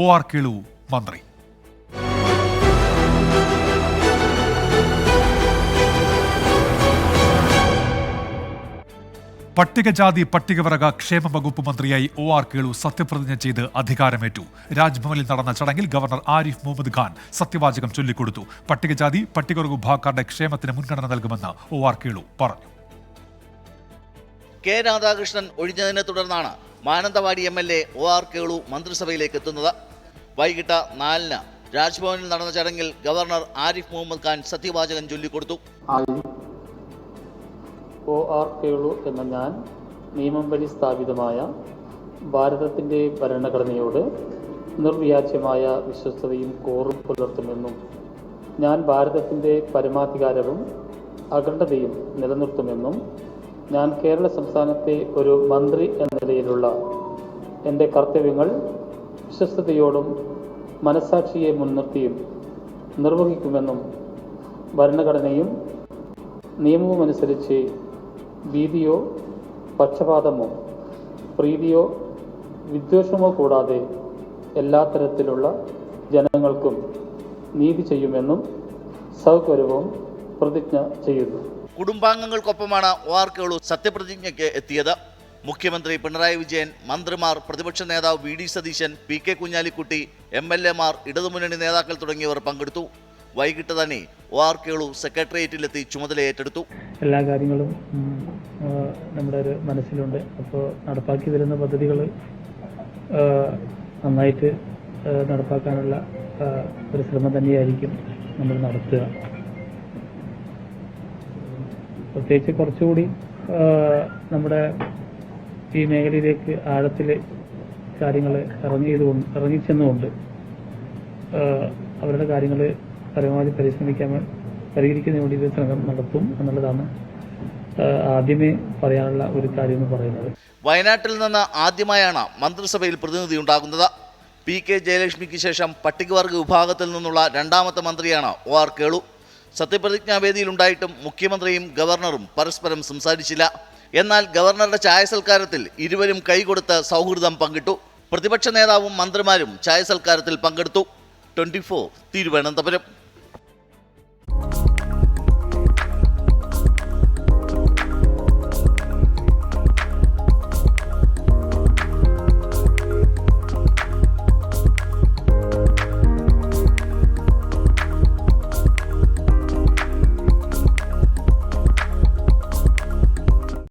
OR Kelu മന്ത്രി. പട്ടികജാതി പട്ടികവർഗ ക്ഷേമ വകുപ്പ് മന്ത്രിയായി OR കേളു സത്യപ്രതിജ്ഞ ചെയ്ത് അധികാരമേറ്റു. രാജ്ഭവനിൽ നടന്ന ചടങ്ങിൽ ഗവർണർ ആരിഫ് മുഹമ്മദ് ഖാൻ സത്യവാചകം ചൊല്ലിക്കൊടുത്തു. പട്ടികജാതി പട്ടികവർഗ വിഭാഗക്കാരുടെ ക്ഷേമത്തിന് മുൻഗണന നൽകുമെന്ന് OR കേളു പറഞ്ഞു. കെ രാധാകൃഷ്ണൻ ഒഴിഞ്ഞതിനെ തുടർന്നാണ് മാനന്തവാടി MLA OR കേളു മന്ത്രിസഭയിലേക്ക് എത്തുന്നത്. വൈകിട്ട് 4-ന് രാജ്ഭവനിൽ നടന്ന ചടങ്ങിൽ ഗവർണർ ആരിഫ് മുഹമ്മദ് ഖാൻ സത്യവാചകം ചൊല്ലിക്കൊടുത്തു. OR കേളു എന്ന ഞാൻ നിയമം വഴി സ്ഥാപിതമായ ഭാരതത്തിൻ്റെ ഭരണഘടനയോട് നിർവ്യാജ്യമായ വിശ്വസ്തതയും കൂറും പുലർത്തുമെന്നും ഞാൻ ഭാരതത്തിൻ്റെ പരമാധികാരവും അഖണ്ഡതയും നിലനിർത്തുമെന്നും ഞാൻ കേരള സംസ്ഥാനത്തെ ഒരു മന്ത്രി എന്ന നിലയിലുള്ള എൻ്റെ കർത്തവ്യങ്ങൾ വിശ്വസ്തയോടും മനസാക്ഷിയെ മുൻനിർത്തിയും നിർവഹിക്കുമെന്നും ഭരണഘടനയും നിയമവുമനുസരിച്ച് ഭീതിയോ പക്ഷപാതമോ പ്രീതിയോ വിദ്വേഷമോ കൂടാതെ എല്ലാ തരത്തിലുള്ള ജനങ്ങൾക്കും നീതി ചെയ്യുമെന്നും സൗകര്യവും പ്രതിജ്ഞ ചെയ്യുന്നു. കുടുംബാംഗങ്ങൾക്കൊപ്പമാണ് OR കേളു സത്യപ്രതിജ്ഞയ്ക്ക് എത്തിയത്. മുഖ്യമന്ത്രി പിണറായി വിജയൻ, മന്ത്രിമാർ, പ്രതിപക്ഷ നേതാവ് VD Satheesan, PK Kunhalikutty, MLA Mar, ഇടതുമുന്നണി നേതാക്കൾ തുടങ്ങിയവർ പങ്കെടുത്തു. വൈകിട്ട് തന്നെ OR കേളു സെക്രട്ടേറിയറ്റിലെത്തി ചുമതല ഏറ്റെടുത്തു. എല്ലാ കാര്യങ്ങളും നമ്മുടെ ഒരു മനസ്സിലുണ്ട്. അപ്പോൾ നടപ്പാക്കി വരുന്ന പദ്ധതികൾ നന്നായിട്ട് നടപ്പാക്കാനുള്ള ഒരു ശ്രമം തന്നെയായിരിക്കും നമ്മൾ നടത്തുക. പ്രത്യേകിച്ച് കുറച്ചുകൂടി നമ്മുടെ ഈ മേഖലയിലേക്ക് ആഴത്തിൽ കാര്യങ്ങൾ ഇറങ്ങിച്ചെന്നുകൊണ്ട് അവരുടെ കാര്യങ്ങൾ പരമാവധി പരിഹരിക്കുന്നതിന് വേണ്ടി ഒരു ശ്രമം നടത്തും എന്നുള്ളതാണ് ആദ്യമേ പറയാനുള്ള ഒരു കാര്യം എന്ന് പറയുന്നത്. വയനാട്ടിൽ നിന്ന് ആദ്യമായാണ് മന്ത്രിസഭയിൽ പ്രതിനിധി ഉണ്ടാകുന്നത്. PK ജയലക്ഷ്മിക്ക് ശേഷം പട്ടികവർഗ വിഭാഗത്തിൽ നിന്നുള്ള രണ്ടാമത്തെ മന്ത്രിയാണ് OR കേളു. സത്യപ്രതിജ്ഞാവേദിയിലുണ്ടായിട്ടും മുഖ്യമന്ത്രിയും ഗവർണറും പരസ്പരം സംസാരിച്ചില്ല. എന്നാൽ ഗവർണറുടെ ചായ സൽക്കാരത്തിൽ ഇരുവരും കൈകൊടുത്ത് സൗഹൃദം പങ്കിട്ടു. പ്രതിപക്ഷ നേതാവും മന്ത്രിമാരും ചായ സൽക്കാരത്തിൽ പങ്കെടുത്തു. 24 തിരുവനന്തപുരം.